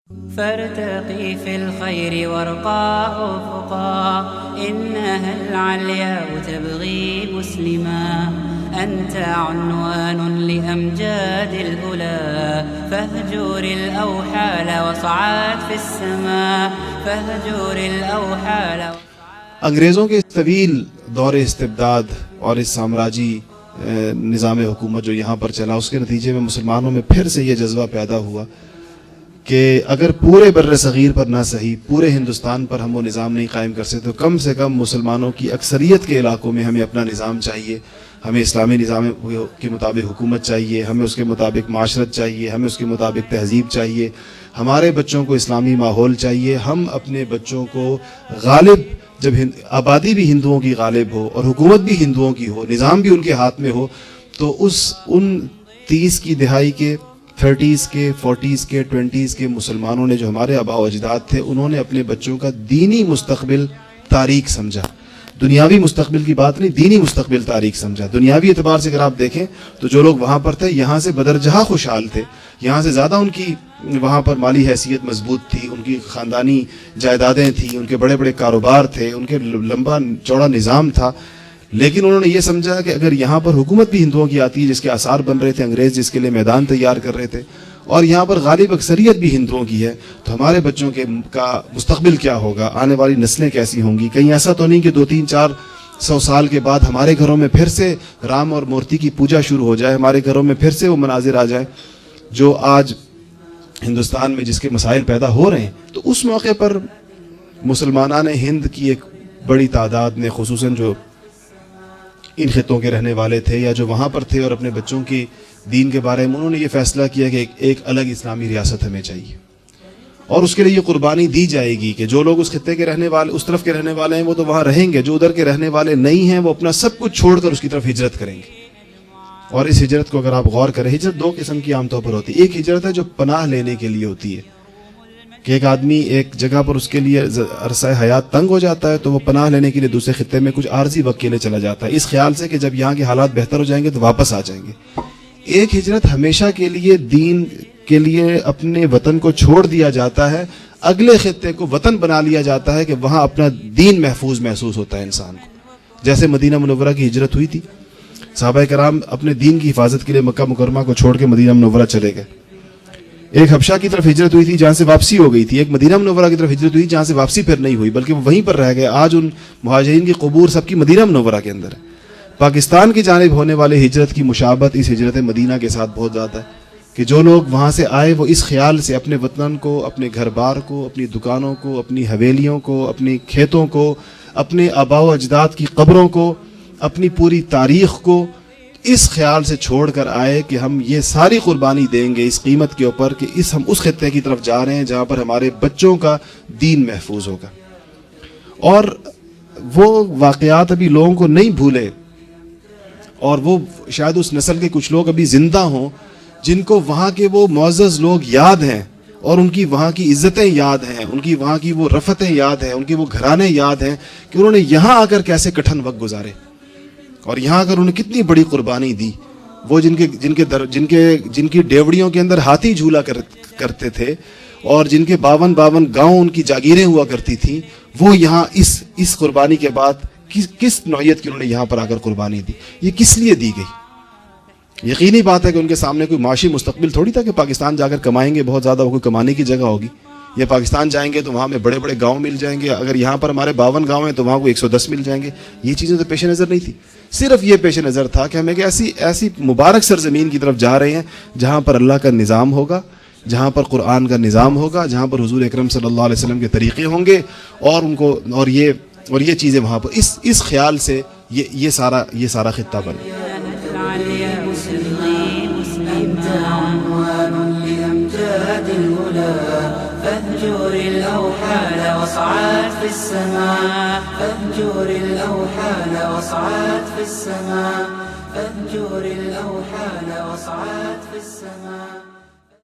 فارتقي في الخير وارقى أفقا إنها العلياء تبغي مسلما أنت عنوان لأمجاد الأولى فاهجر الأوحال وصعد في السماء فاهجر الأوحال. انگریزوں کے طویل دور استبداد اور اس سامراجی نظام حکومت جو یہاں پر چلا، اس کے نتیجے میں مسلمانوں میں پھر سے یہ جذبہ پیدا ہوا کہ اگر پورے بر صغیر پر نہ صحیح پورے ہندوستان پر ہم وہ نظام نہیں قائم کر سکتے تو کم سے کم مسلمانوں کی اکثریت کے علاقوں میں ہمیں اپنا نظام چاہیے. ہمیں اسلامی نظام کے مطابق حکومت چاہیے، ہمیں اس کے مطابق معاشرت چاہیے، ہمیں اس کے مطابق تہذیب چاہیے، ہمارے بچوں کو اسلامی ماحول چاہیے. ہم اپنے بچوں کو غالب، جب آبادی بھی ہندوؤں کی غالب ہو اور حکومت بھی ہندوؤں کی ہو، نظام بھی ان کے ہاتھ میں ہو، تو ان 30 کی دہائی کے 30s کے 40s کے 20s کے مسلمانوں نے جو ہمارے آباء و اجداد تھے، انہوں نے اپنے بچوں کا دینی مستقبل تاریک سمجھا. دنیاوی مستقبل کی بات نہیں، دینی مستقبل تاریک سمجھا. دنیاوی اعتبار سے اگر آپ دیکھیں تو جو لوگ وہاں پر تھے یہاں سے بدرجہ خوشحال تھے، یہاں سے زیادہ ان کی وہاں پر مالی حیثیت مضبوط تھی، ان کی خاندانی جائیدادیں تھیں، ان کے بڑے بڑے کاروبار تھے، ان کے لمبا چوڑا نظام تھا. لیکن انہوں نے یہ سمجھا کہ اگر یہاں پر حکومت بھی ہندوؤں کی آتی ہے، جس کے آثار بن رہے تھے، انگریز جس کے لیے میدان تیار کر رہے تھے، اور یہاں پر غالب اکثریت بھی ہندوؤں کی ہے، تو ہمارے بچوں کا مستقبل کیا ہوگا، آنے والی نسلیں کیسی ہوں گی. کہیں ایسا تو نہیں کہ 200-300-400 سال کے بعد ہمارے گھروں میں پھر سے رام اور مورتی کی پوجا شروع ہو جائے، ہمارے گھروں میں پھر سے وہ مناظر آ جائیں جو آج ہندوستان میں جس کے مسائل پیدا ہو رہے ہیں. تو اس موقع پر مسلمانان ہند کی ایک بڑی تعداد نے، خصوصاً جو ان خطوں کے رہنے والے تھے یا جو وہاں پر تھے اور اپنے بچوں کی دین کے بارے میں، انہوں نے یہ فیصلہ کیا کہ ایک الگ اسلامی ریاست ہمیں چاہیے، اور اس کے لیے یہ قربانی دی جائے گی کہ جو لوگ اس خطے کے رہنے والے، اس طرف کے رہنے والے ہیں، وہ تو وہاں رہیں گے، جو ادھر کے رہنے والے نہیں ہیں وہ اپنا سب کچھ چھوڑ کر اس کی طرف ہجرت کریں گے. اور اس ہجرت کو اگر آپ غور کریں، ہجرت 2 قسم کی عام طور پر ہوتی ہے. ایک ہجرت ہے جو پناہ لینے کے لیے ہوتی ہے کہ ایک آدمی ایک جگہ پر اس کے لیے عرصہ حیات تنگ ہو جاتا ہے تو وہ پناہ لینے کے لیے دوسرے خطے میں کچھ عارضی وقت کے لیے چلا جاتا ہے، اس خیال سے کہ جب یہاں کے حالات بہتر ہو جائیں گے تو واپس آ جائیں گے. ایک ہجرت ہمیشہ کے لیے دین کے لیے اپنے وطن کو چھوڑ دیا جاتا ہے، اگلے خطے کو وطن بنا لیا جاتا ہے کہ وہاں اپنا دین محفوظ محسوس ہوتا ہے انسان کو. جیسے مدینہ منورہ کی ہجرت ہوئی تھی، صحابہ کرام اپنے دین کی حفاظت کے لیے مکہ مکرمہ کو چھوڑ کے مدینہ منورہ چلے گئے. ایک حبشہ کی طرف ہجرت ہوئی تھی جہاں سے واپسی ہو گئی تھی، ایک مدینہ منورہ کی طرف ہجرت ہوئی جہاں سے واپسی پھر نہیں ہوئی بلکہ وہ وہیں پر رہ گئے. آج ان مہاجرین کی قبور سب کی مدینہ منورہ کے اندر ہے. پاکستان کی جانب ہونے والے ہجرت کی مشابہت اس ہجرت مدینہ کے ساتھ بہت زیادہ ہے کہ جو لوگ وہاں سے آئے وہ اس خیال سے اپنے وطن کو، اپنے گھر بار کو، اپنی دکانوں کو، اپنی حویلیوں کو، اپنی کھیتوں کو، اپنے آباء و اجداد کی قبروں کو، اپنی پوری تاریخ کو اس خیال سے چھوڑ کر آئے کہ ہم یہ ساری قربانی دیں گے اس قیمت کے اوپر کہ ہم اس خطے کی طرف جا رہے ہیں جہاں پر ہمارے بچوں کا دین محفوظ ہوگا. اور وہ واقعات ابھی لوگوں کو نہیں بھولے، اور وہ شاید اس نسل کے کچھ لوگ ابھی زندہ ہوں جن کو وہاں کے وہ معزز لوگ یاد ہیں اور ان کی وہاں کی عزتیں یاد ہیں، ان کی وہاں کی وہ رفتیں یاد ہیں، ان کے وہ گھرانے یاد ہیں کہ انہوں نے یہاں آ کر کیسے کٹھن وقت گزارے اور یہاں اگر انہوں نے کتنی بڑی قربانی دی. وہ جن کی ڈیوڑیوں کے اندر ہاتھی جھولا کرتے تھے اور جن کے 52 گاؤں ان کی جاگیریں ہوا کرتی تھیں، وہ یہاں اس قربانی کے بعد کس نوعیت کی انہوں نے یہاں پر آ کر قربانی دی، یہ کس لیے دی گئی. یقینی بات ہے کہ ان کے سامنے کوئی معاشی مستقبل تھوڑی تھا کہ پاکستان جا کر کمائیں گے، بہت زیادہ وہ کوئی کمانے کی جگہ ہوگی، یا پاکستان جائیں گے تو وہاں میں بڑے بڑے گاؤں مل جائیں گے، اگر یہاں پر ہمارے 52 گاؤں ہیں تو وہاں کو 110 مل جائیں گے. یہ چیزیں تو پیش نظر نہیں تھی. صرف یہ پیش نظر تھا کہ ہم ایک ایسی مبارک سرزمین کی طرف جا رہے ہیں جہاں پر اللہ کا نظام ہوگا، جہاں پر قرآن کا نظام ہوگا، جہاں پر حضور اکرم صلی اللہ علیہ وسلم کے طریقے ہوں گے، اور یہ چیزیں وہاں پر اس خیال سے یہ سارا خطہ بنا. فاهجر الأوحال واصعد في السماء فاهجر الأوحال واصعد في السماء فاهجر الأوحال واصعد في السماء.